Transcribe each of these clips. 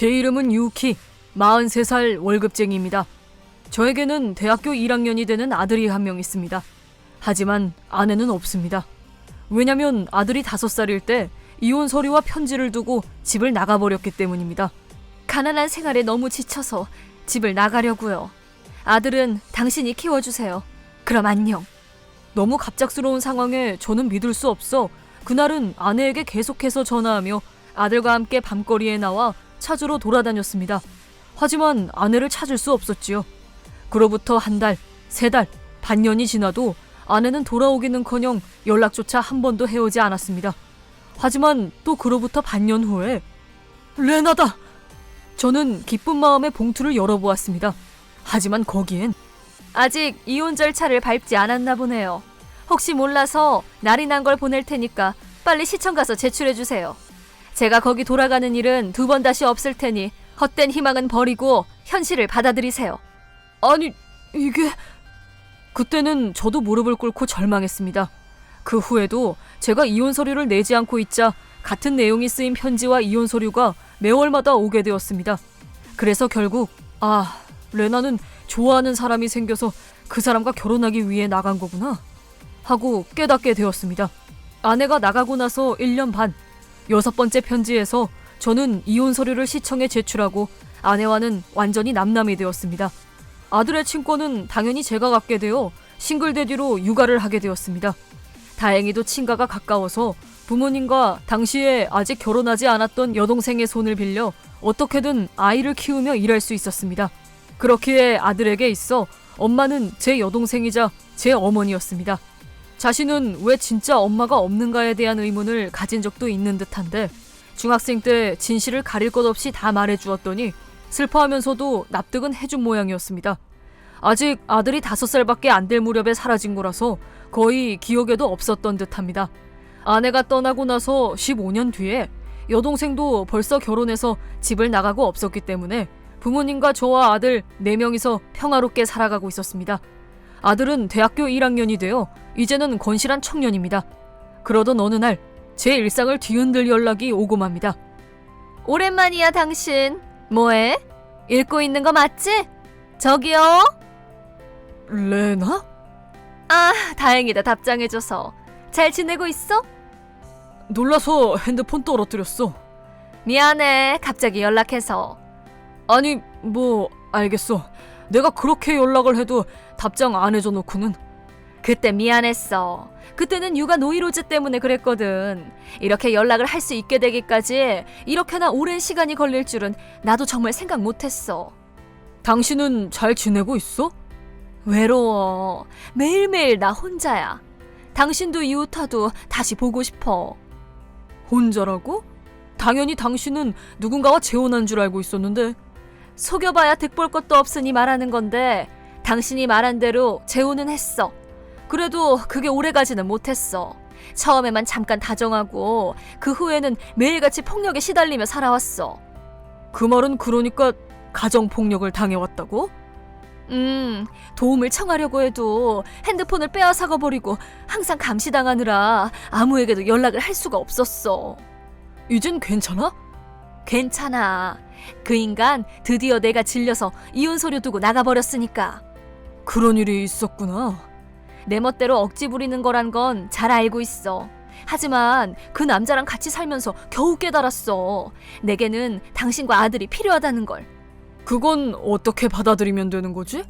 제 이름은 유키, 43살 월급쟁이입니다. 저에게는 대학교 1학년이 되는 아들이 한 명 있습니다. 하지만 아내는 없습니다. 왜냐면 아들이 5살일 때 이혼 서류와 편지를 두고 집을 나가버렸기 때문입니다. 가난한 생활에 너무 지쳐서 집을 나가려고요. 아들은 당신이 키워주세요. 그럼 안녕. 너무 갑작스러운 상황에 저는 믿을 수 없어 그날은 아내에게 계속해서 전화하며 아들과 함께 밤거리에 나와 찾으러 돌아다녔습니다. 하지만 아내를 찾을 수 없었지요. 그로부터 한 달, 3달, 반년이 지나도 아내는 돌아오기는커녕 연락조차 한 번도 해오지 않았습니다. 하지만 또 그로부터 반년 후에 레나다! 저는 기쁜 마음에 봉투를 열어보았습니다. 하지만 거기엔 아직 이혼 절차를 밟지 않았나 보네요. 혹시 몰라서 날이 난 걸 보낼 테니까 빨리 시청 가서 제출해주세요. 제가 거기 돌아가는 일은 2번 다시 없을 테니 헛된 희망은 버리고 현실을 받아들이세요. 아니, 이게... 그때는 저도 무릎을 꿇고 절망했습니다. 그 후에도 제가 이혼 서류를 내지 않고 있자 같은 내용이 쓰인 편지와 이혼 서류가 매월마다 오게 되었습니다. 그래서 결국 레나는 좋아하는 사람이 생겨서 그 사람과 결혼하기 위해 나간 거구나 하고 깨닫게 되었습니다. 아내가 나가고 나서 1년 반, 6번째 편지에서 저는 이혼 서류를 시청에 제출하고 아내와는 완전히 남남이 되었습니다. 아들의 친권은 당연히 제가 갖게 되어 싱글데디로 육아를 하게 되었습니다. 다행히도 친가가 가까워서 부모님과 당시에 아직 결혼하지 않았던 여동생의 손을 빌려 어떻게든 아이를 키우며 일할 수 있었습니다. 그렇기에 아들에게 있어 엄마는 제 여동생이자 제 어머니였습니다. 자신은 왜 진짜 엄마가 없는가에 대한 의문을 가진 적도 있는 듯한데 중학생 때 진실을 가릴 것 없이 다 말해주었더니 슬퍼하면서도 납득은 해준 모양이었습니다. 아직 아들이 5살밖에 안 될 무렵에 사라진 거라서 거의 기억에도 없었던 듯합니다. 아내가 떠나고 나서 15년 뒤에 여동생도 벌써 결혼해서 집을 나가고 없었기 때문에 부모님과 저와 아들 4명이서 평화롭게 살아가고 있었습니다. 아들은 대학교 1학년이 되어 이제는 건실한 청년입니다. 그러던 어느 날 제 일상을 뒤흔들 연락이 오고 맙니다. 오랜만이야 당신. 뭐해? 읽고 있는 거 맞지? 저기요? 레나? 다행이다 답장해줘서. 잘 지내고 있어? 놀라서 핸드폰 떨어뜨렸어. 미안해 갑자기 연락해서. 아니 알겠어. 내가 그렇게 연락을 해도 답장 안 해줘 놓고는. 그때 미안했어. 그때는 육아 노이로즈 때문에 그랬거든. 이렇게 연락을 할 수 있게 되기까지 이렇게나 오랜 시간이 걸릴 줄은 나도 정말 생각 못했어. 당신은 잘 지내고 있어? 외로워. 매일매일 나 혼자야. 당신도 유타도 다시 보고 싶어. 혼자라고? 당연히 당신은 누군가와 재혼한 줄 알고 있었는데. 속여봐야 득볼 것도 없으니 말하는 건데 당신이 말한 대로 재혼은 했어. 그래도 그게 오래가지는 못했어. 처음에만 잠깐 다정하고 그 후에는 매일같이 폭력에 시달리며 살아왔어. 그 말은 그러니까 가정폭력을 당해왔다고? 도움을 청하려고 해도 핸드폰을 빼앗아가 버리고 항상 감시당하느라 아무에게도 연락을 할 수가 없었어. 이젠 괜찮아? 괜찮아. 그 인간 드디어 내가 질려서 이혼 서류 두고 나가버렸으니까. 그런 일이 있었구나. 내 멋대로 억지 부리는 거란 건 잘 알고 있어. 하지만 그 남자랑 같이 살면서 겨우 깨달았어. 내게는 당신과 아들이 필요하다는 걸. 그건 어떻게 받아들이면 되는 거지?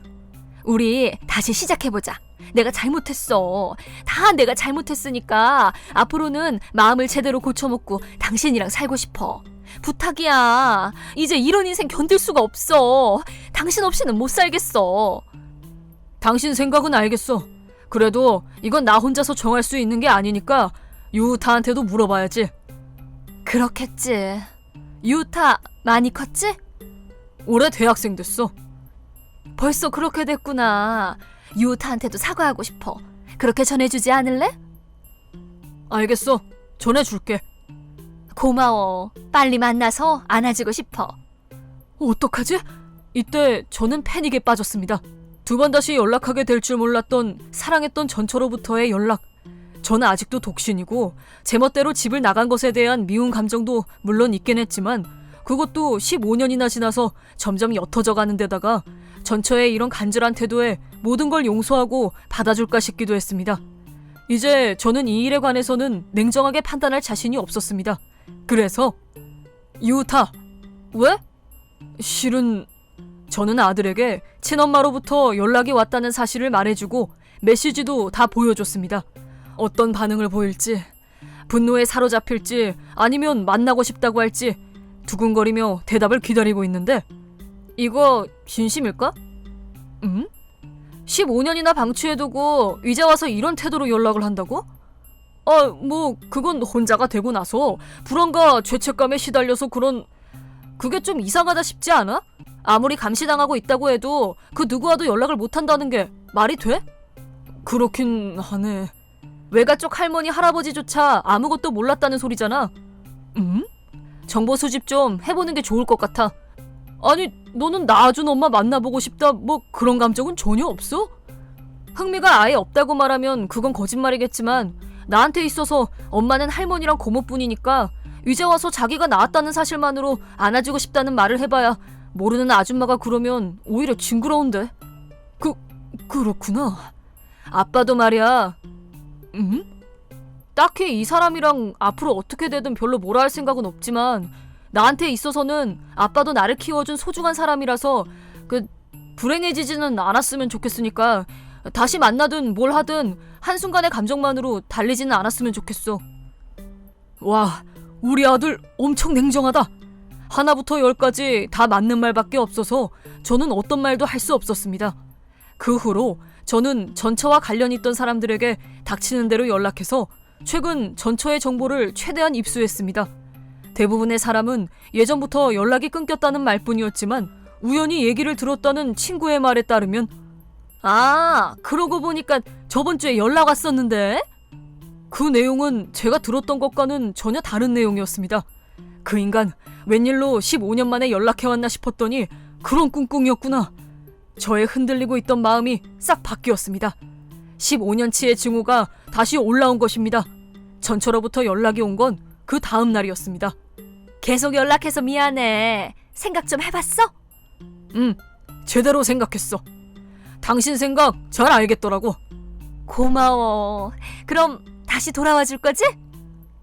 우리 다시 시작해보자. 내가 잘못했어. 다 내가 잘못했으니까 앞으로는 마음을 제대로 고쳐먹고 당신이랑 살고 싶어. 부탁이야. 이제 이런 인생 견딜 수가 없어. 당신 없이는 못 살겠어. 당신 생각은 알겠어. 그래도 이건 나 혼자서 정할 수 있는 게 아니니까 유타한테도 물어봐야지. 그렇겠지. 유타 많이 컸지? 올해 대학생 됐어. 벌써 그렇게 됐구나. 유타한테도 사과하고 싶어. 그렇게 전해주지 않을래? 알겠어. 전해줄게. 고마워. 빨리 만나서 안아주고 싶어. 어떡하지? 이때 저는 패닉에 빠졌습니다. 2번 다시 연락하게 될 줄 몰랐던 사랑했던 전처로부터의 연락. 저는 아직도 독신이고 제 멋대로 집을 나간 것에 대한 미운 감정도 물론 있긴 했지만 그것도 15년이나 지나서 점점 옅어져 가는 데다가 전처의 이런 간절한 태도에 모든 걸 용서하고 받아줄까 싶기도 했습니다. 이제 저는 이 일에 관해서는 냉정하게 판단할 자신이 없었습니다. 그래서 유타, 왜? 실은 저는 아들에게 친엄마로부터 연락이 왔다는 사실을 말해주고 메시지도 다 보여줬습니다. 어떤 반응을 보일지, 분노에 사로잡힐지 아니면 만나고 싶다고 할지 두근거리며 대답을 기다리고 있는데 이거 진심일까? 15년이나 방치해두고 이제 와서 이런 태도로 연락을 한다고? 그건 혼자가 되고 나서 불안과 죄책감에 시달려서 그게 좀 이상하다 싶지 않아? 아무리 감시당하고 있다고 해도 그 누구와도 연락을 못한다는 게 말이 돼? 그렇긴 하네. 외가 쪽 할머니 할아버지조차 아무것도 몰랐다는 소리잖아. 정보 수집 좀 해보는 게 좋을 것 같아. 아니, 너는 낳아준 엄마 만나보고 싶다 그런 감정은 전혀 없어? 흥미가 아예 없다고 말하면 그건 거짓말이겠지만 나한테 있어서 엄마는 할머니랑 고모뿐이니까 이제 와서 자기가 낳았다는 사실만으로 안아주고 싶다는 말을 해봐야 모르는 아줌마가 그러면 오히려 징그러운데. 그렇구나. 아빠도 말이야. 딱히 이 사람이랑 앞으로 어떻게 되든 별로 뭐라 할 생각은 없지만 나한테 있어서는 아빠도 나를 키워준 소중한 사람이라서 불행해지지는 않았으면 좋겠으니까 다시 만나든 뭘 하든 한순간의 감정만으로 달리지는 않았으면 좋겠어. 와, 우리 아들 엄청 냉정하다. 하나부터 10까지 다 맞는 말밖에 없어서 저는 어떤 말도 할 수 없었습니다. 그 후로 저는 전처와 관련 있던 사람들에게 닥치는 대로 연락해서 최근 전처의 정보를 최대한 입수했습니다. 대부분의 사람은 예전부터 연락이 끊겼다는 말뿐이었지만 우연히 얘기를 들었다는 친구의 말에 따르면 그러고 보니까 저번 주에 연락 왔었는데? 그 내용은 제가 들었던 것과는 전혀 다른 내용이었습니다. 그 인간 웬일로 15년 만에 연락해왔나 싶었더니 그런 꿍꿍이었구나. 저의 흔들리고 있던 마음이 싹 바뀌었습니다. 15년치의 증오가 다시 올라온 것입니다. 전처로부터 연락이 온 건 그 다음 날이었습니다. 계속 연락해서 미안해. 생각 좀 해봤어? 제대로 생각했어. 당신 생각 잘 알겠더라고. 고마워. 그럼 다시 돌아와 줄 거지?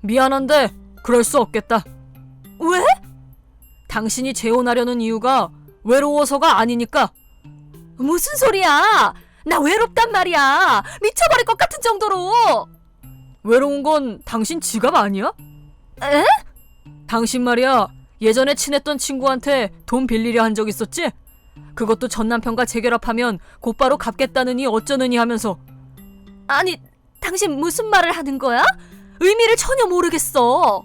미안한데 그럴 수 없겠다. 왜? 당신이 재혼하려는 이유가 외로워서가 아니니까. 무슨 소리야? 나 외롭단 말이야. 미쳐버릴 것 같은 정도로. 외로운 건 당신 지갑 아니야? 에? 당신 말이야, 예전에 친했던 친구한테 돈 빌리려 한 적 있었지? 그것도 전 남편과 재결합하면 곧바로 갚겠다느니 어쩌느니 하면서. 아니, 당신 무슨 말을 하는 거야? 의미를 전혀 모르겠어.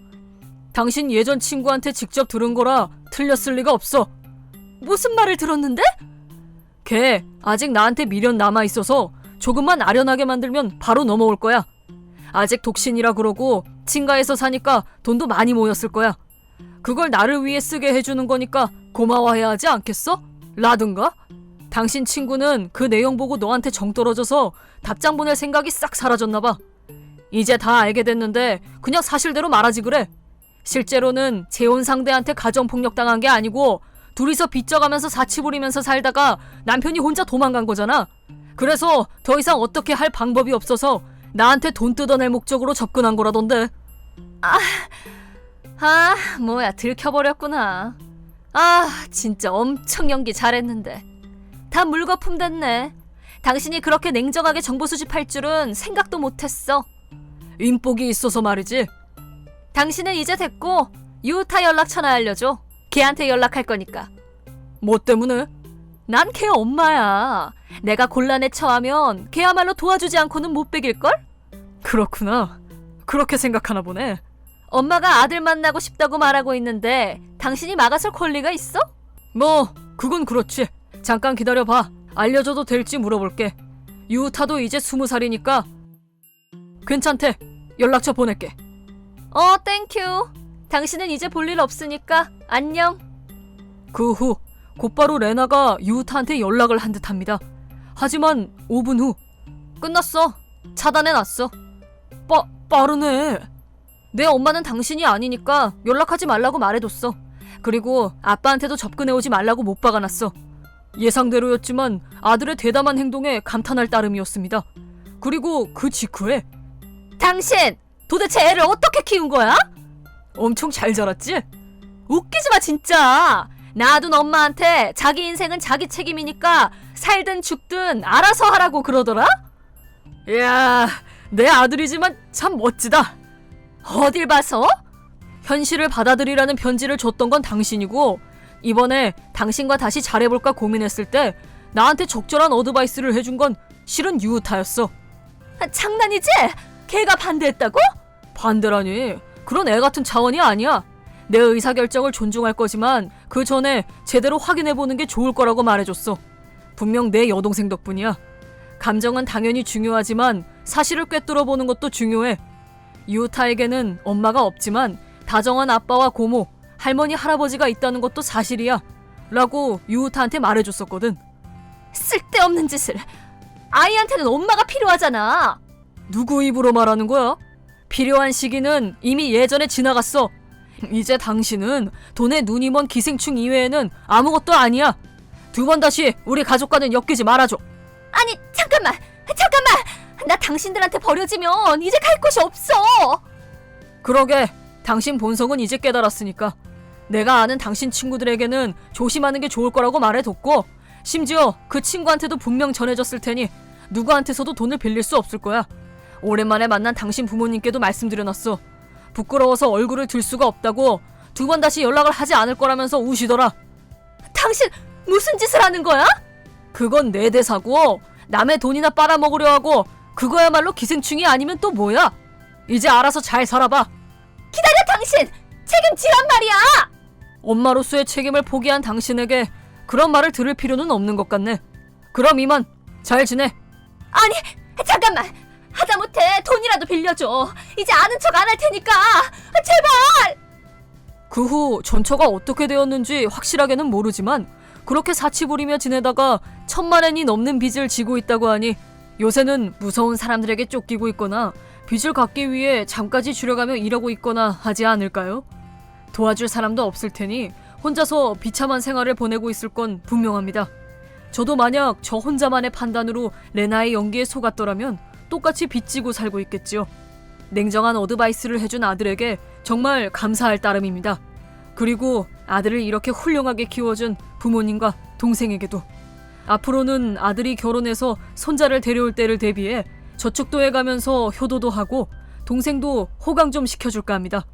당신 예전 친구한테 직접 들은 거라 틀렸을 리가 없어. 무슨 말을 들었는데? 걔 아직 나한테 미련 남아있어서 조금만 아련하게 만들면 바로 넘어올 거야. 아직 독신이라 그러고 친가에서 사니까 돈도 많이 모였을 거야. 그걸 나를 위해 쓰게 해주는 거니까 고마워해야 하지 않겠어? 라든가? 당신 친구는 그 내용 보고 너한테 정 떨어져서 답장 보낼 생각이 싹 사라졌나 봐. 이제 다 알게 됐는데 그냥 사실대로 말하지 그래. 실제로는 재혼 상대한테 가정폭력 당한 게 아니고 둘이서 빚져가면서 사치 부리면서 살다가 남편이 혼자 도망간 거잖아. 그래서 더 이상 어떻게 할 방법이 없어서 나한테 돈 뜯어낼 목적으로 접근한 거라던데. 뭐야, 들켜버렸구나. 진짜 엄청 연기 잘했는데. 다 물거품 됐네. 당신이 그렇게 냉정하게 정보 수집할 줄은 생각도 못했어. 인복이 있어서 말이지. 당신은 이제 됐고 유타 연락처나 알려줘. 걔한테 연락할 거니까. 뭐 때문에? 난 걔 엄마야. 내가 곤란에 처하면 걔야말로 도와주지 않고는 못 베길걸? 그렇구나. 그렇게 생각하나 보네. 엄마가 아들 만나고 싶다고 말하고 있는데 당신이 막아설 권리가 있어? 그건 그렇지. 잠깐 기다려봐. 알려줘도 될지 물어볼게. 유타도 이제 20살이니까 괜찮대. 연락처 보낼게. 땡큐. 당신은 이제 볼 일 없으니까 안녕. 그 후 곧바로 레나가 유타한테 연락을 한 듯합니다. 하지만 5분 후 끝났어. 차단해놨어. 빠르네. 내 엄마는 당신이 아니니까 연락하지 말라고 말해뒀어. 그리고 아빠한테도 접근해오지 말라고 못 박아놨어. 예상대로였지만 아들의 대담한 행동에 감탄할 따름이었습니다. 그리고 그 직후에 당신! 도대체 애를 어떻게 키운 거야? 엄청 잘 자랐지? 웃기지 마 진짜! 놔둔 엄마한테 자기 인생은 자기 책임이니까 살든 죽든 알아서 하라고 그러더라? 이야, 내 아들이지만 참 멋지다. 어딜 봐서? 현실을 받아들이라는 편지를 줬던 건 당신이고 이번에 당신과 다시 잘해볼까 고민했을 때 나한테 적절한 어드바이스를 해준 건 실은 유우타였어. 장난이지? 걔가 반대했다고? 반대라니, 그런 애 같은 차원이 아니야. 내 의사결정을 존중할 거지만 그 전에 제대로 확인해보는 게 좋을 거라고 말해줬어. 분명 내 여동생 덕분이야. 감정은 당연히 중요하지만 사실을 꿰뚫어보는 것도 중요해. 유우타에게는 엄마가 없지만 다정한 아빠와 고모, 할머니, 할아버지가 있다는 것도 사실이야 라고 유우타한테 말해줬었거든. 쓸데없는 짓을. 아이한테는 엄마가 필요하잖아. 누구 입으로 말하는 거야? 필요한 시기는 이미 예전에 지나갔어. 이제 당신은 돈에 눈이 먼 기생충 이외에는 아무것도 아니야. 2번 다시 우리 가족과는 엮이지 말아줘. 아니 잠깐만. 나 당신들한테 버려지면 이제 갈 곳이 없어. 그러게, 당신 본성은 이제 깨달았으니까 내가 아는 당신 친구들에게는 조심하는 게 좋을 거라고 말해뒀고 심지어 그 친구한테도 분명 전해졌을 테니 누구한테서도 돈을 빌릴 수 없을 거야. 오랜만에 만난 당신 부모님께도 말씀드려놨어. 부끄러워서 얼굴을 들 수가 없다고 2번 다시 연락을 하지 않을 거라면서 우시더라. 당신 무슨 짓을 하는 거야? 그건 내 대사고 남의 돈이나 빨아먹으려 하고 그거야말로 기생충이 아니면 또 뭐야? 이제 알아서 잘 살아봐. 기다려 당신! 책임지란 말이야! 엄마로서의 책임을 포기한 당신에게 그런 말을 들을 필요는 없는 것 같네. 그럼 이만 잘 지내. 아니 잠깐만, 하다못해 돈이라도 빌려줘. 이제 아는 척 안 할 테니까 제발. 그 후 전처가 어떻게 되었는지 확실하게는 모르지만 그렇게 사치 부리며 지내다가 1000만엔이 넘는 빚을 지고 있다고 하니 요새는 무서운 사람들에게 쫓기고 있거나 빚을 갚기 위해 잠까지 줄여가며 일하고 있거나 하지 않을까요? 도와줄 사람도 없을 테니 혼자서 비참한 생활을 보내고 있을 건 분명합니다. 저도 만약 저 혼자만의 판단으로 레나의 연기에 속았더라면 똑같이 빚지고 살고 있겠지요. 냉정한 어드바이스를 해준 아들에게 정말 감사할 따름입니다. 그리고 아들을 이렇게 훌륭하게 키워준 부모님과 동생에게도. 앞으로는 아들이 결혼해서 손자를 데려올 때를 대비해 저축도 해가면서 효도도 하고 동생도 호강 좀 시켜줄까 합니다.